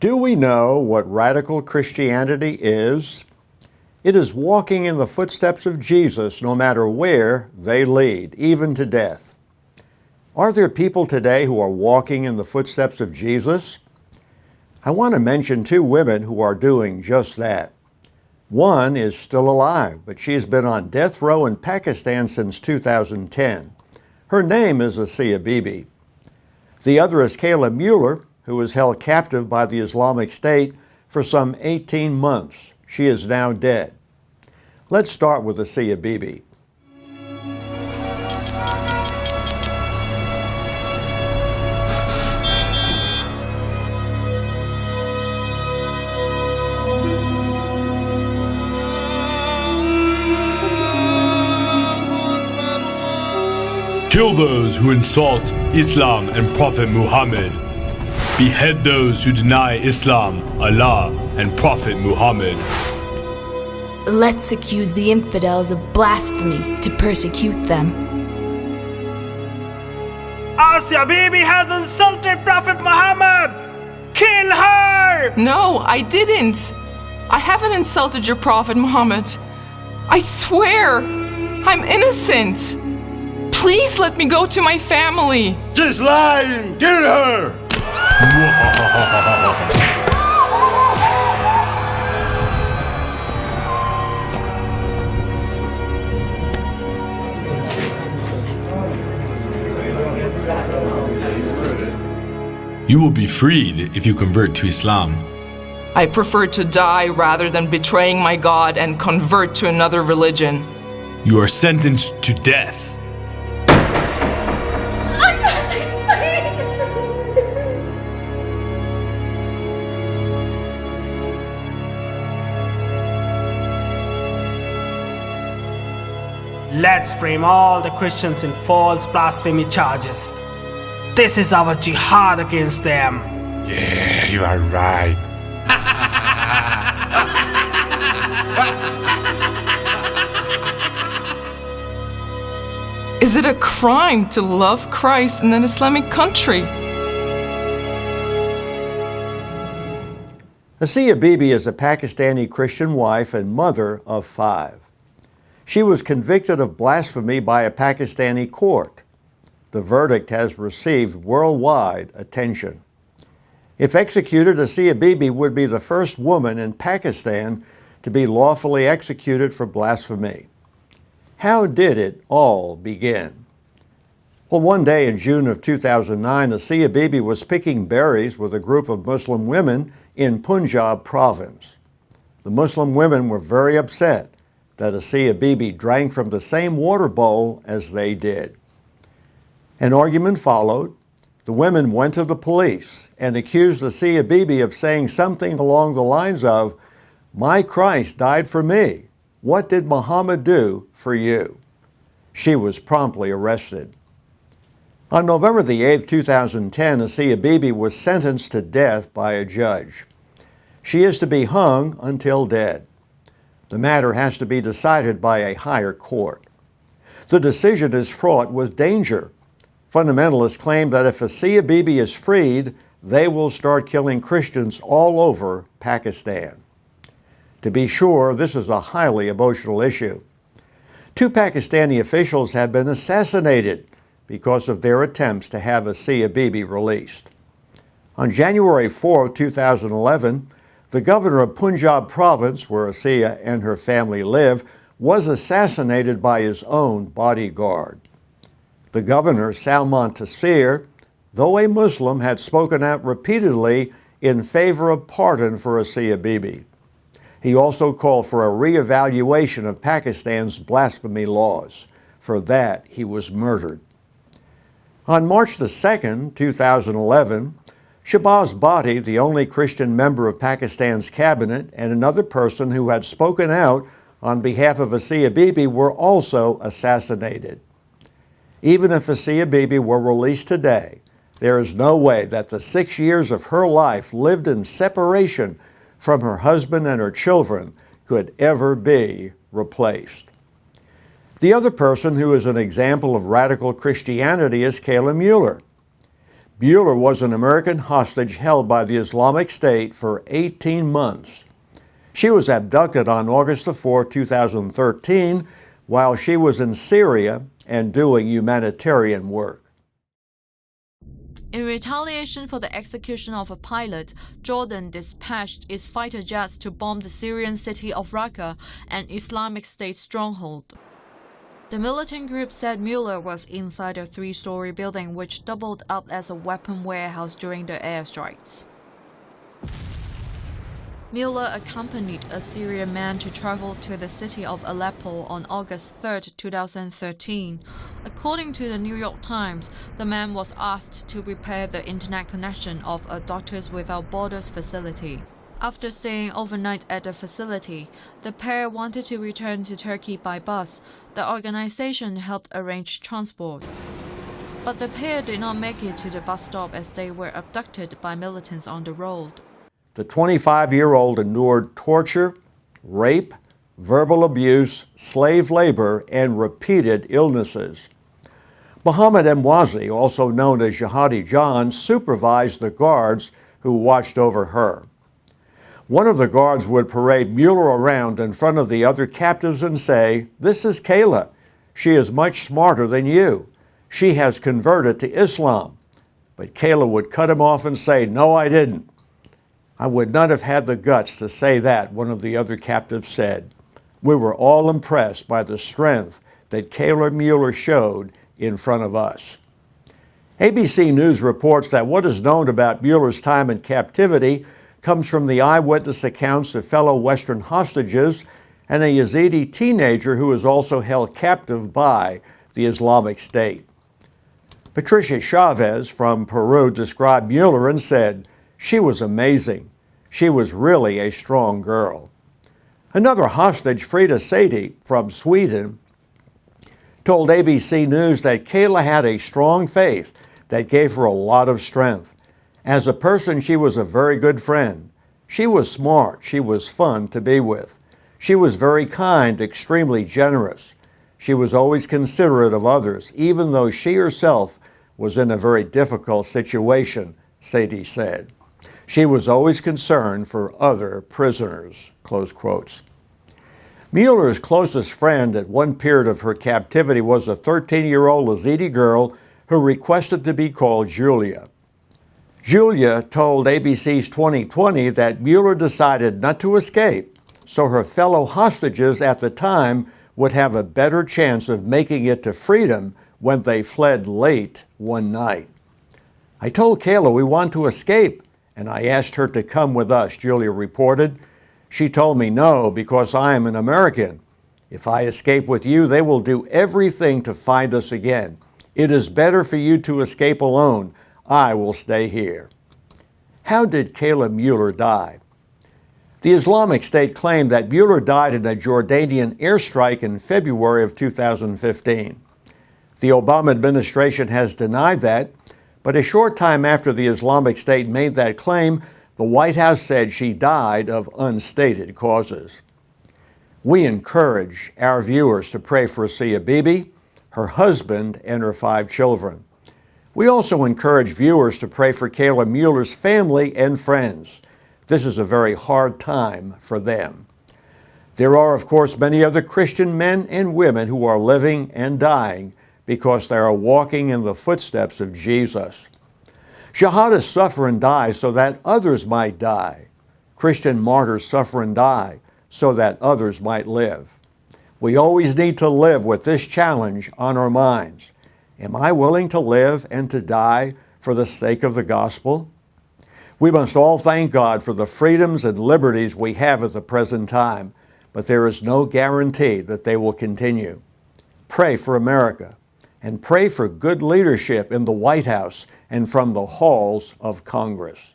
Do we know what radical Christianity is? It is walking in the footsteps of Jesus no matter where they lead, even to death. Are there people today who are walking in the footsteps of Jesus? I want to mention two women who are doing just that. One is still alive, but she's been on death row in Pakistan since 2010. Her name is Bibi. The other is Kayla Mueller, who was held captive by the Islamic State for some 18 months. She is now dead. Let's start with Bibi. Kill those who insult Islam and Prophet Muhammad. Behead those who deny Islam, Allah, and Prophet Muhammad. Let's accuse the infidels of blasphemy to persecute them. Bibi has insulted Prophet Muhammad! Kill her! No, I didn't. I haven't insulted your Prophet Muhammad. I swear, I'm innocent. Please let me go to my family. She's lying! Kill her! You will be freed if you convert to Islam. I prefer to die rather than betraying my God and convert to another religion. You are sentenced to death. Let's frame all the Christians in false blasphemy charges. This is our jihad against them. Yeah, you are right. Is it a crime to love Christ in an Islamic country? Bibi is a Pakistani Christian wife and mother of 5. She was convicted of blasphemy by a Pakistani court. The verdict has received worldwide attention. If executed, Bibi would be the first woman in Pakistan to be lawfully executed for blasphemy. How did it all begin? Well, one day in June of 2009, Bibi was picking berries with a group of Muslim women in Punjab province. The Muslim women were very upset that Bibi drank from the same water bowl as they did. An argument followed. The women went to the police and accused Bibi of saying something along the lines of, "My Christ died for me. What did Muhammad do for you?" She was promptly arrested. On November the 8th, 2010, Bibi was sentenced to death by a judge. She is to be hung until dead. The matter has to be decided by a higher court. The decision is fraught with danger. Fundamentalists claim that if Bibi is freed, they will start killing Christians all over Pakistan. To be sure, this is a highly emotional issue. 2 Pakistani officials have been assassinated because of their attempts to have Bibi released. On January 4, 2011, the governor of Punjab province, where Asiya and her family live, was assassinated by his own bodyguard. The governor, Salman Taseer, though a Muslim, had spoken out repeatedly in favor of pardon for Bibi. He also called for a reevaluation of Pakistan's blasphemy laws. For that, he was murdered. On March the 2nd, 2011, Shahbaz Bhatti, the only Christian member of Pakistan's cabinet, and another person who had spoken out on behalf of Bibi were also assassinated. Even if Bibi were released today, there is no way that the 6 years of her life lived in separation from her husband and her children could ever be replaced. The other person who is an example of radical Christianity is Kayla Mueller. Mueller was an American hostage held by the Islamic State for 18 months. She was abducted on August 4, 2013, while she was in Syria and doing humanitarian work. In retaliation for the execution of a pilot, Jordan dispatched its fighter jets to bomb the Syrian city of Raqqa, an Islamic State stronghold. The militant group said Mueller was inside a 3-story building which doubled up as a weapon warehouse during the airstrikes. Mueller accompanied a Syrian man to travel to the city of Aleppo on August 3, 2013. According to the New York Times, the man was asked to repair the internet connection of a Doctors Without Borders facility. After staying overnight at the facility, the pair wanted to return to Turkey by bus. The organization helped arrange transport. But the pair did not make it to the bus stop as they were abducted by militants on the road. The 25-year-old endured torture, rape, verbal abuse, slave labor, and repeated illnesses. Muhammad Mwazi, also known as Jihadi John, supervised the guards who watched over her. One of the guards would parade Mueller around in front of the other captives and say, "This is Kayla. She is much smarter than you. She has converted to Islam." But Kayla would cut him off and say, "No, I didn't." "I would not have had the guts to say that," one of the other captives said. "We were all impressed by the strength that Kayla Mueller showed in front of us." ABC News reports that what is known about Mueller's time in captivity comes from the eyewitness accounts of fellow Western hostages and a Yazidi teenager who was also held captive by the Islamic State. Patricia Chavez from Peru described Mueller and said, "She was amazing. She was really a strong girl." Another hostage, Frida Sadie from Sweden, told ABC News that Kayla had a strong faith that gave her a lot of strength. As a person, she was a very good friend. She was smart. She was fun to be with. She was very kind, extremely generous. She was always considerate of others, even though she herself was in a very difficult situation, Sadie said. She was always concerned for other prisoners, close quotes. Mueller's closest friend at one period of her captivity was a 13-year-old Yazidi girl who requested to be called Julia. Julia told ABC's 2020 that Mueller decided not to escape, so her fellow hostages at the time would have a better chance of making it to freedom when they fled late one night. "I told Kayla we want to escape, and I asked her to come with us," Julia reported. "She told me no because I am an American. If I escape with you, they will do everything to find us again. It is better for you to escape alone. I will stay here." How did Kayla Mueller die? The Islamic State claimed that Mueller died in a Jordanian airstrike in February of 2015. The Obama administration has denied that, but a short time after the Islamic State made that claim, the White House said she died of unstated causes. We encourage our viewers to pray for Bibi, her husband, and her 5 children. We also encourage viewers to pray for Kayla Mueller's family and friends. This is a very hard time for them. There are, of course, many other Christian men and women who are living and dying because they are walking in the footsteps of Jesus. Jihadists suffer and die so that others might die. Christian martyrs suffer and die so that others might live. We always need to live with this challenge on our minds. Am I willing to live and to die for the sake of the gospel? We must all thank God for the freedoms and liberties we have at the present time, but there is no guarantee that they will continue. Pray for America, and pray for good leadership in the White House and from the halls of Congress.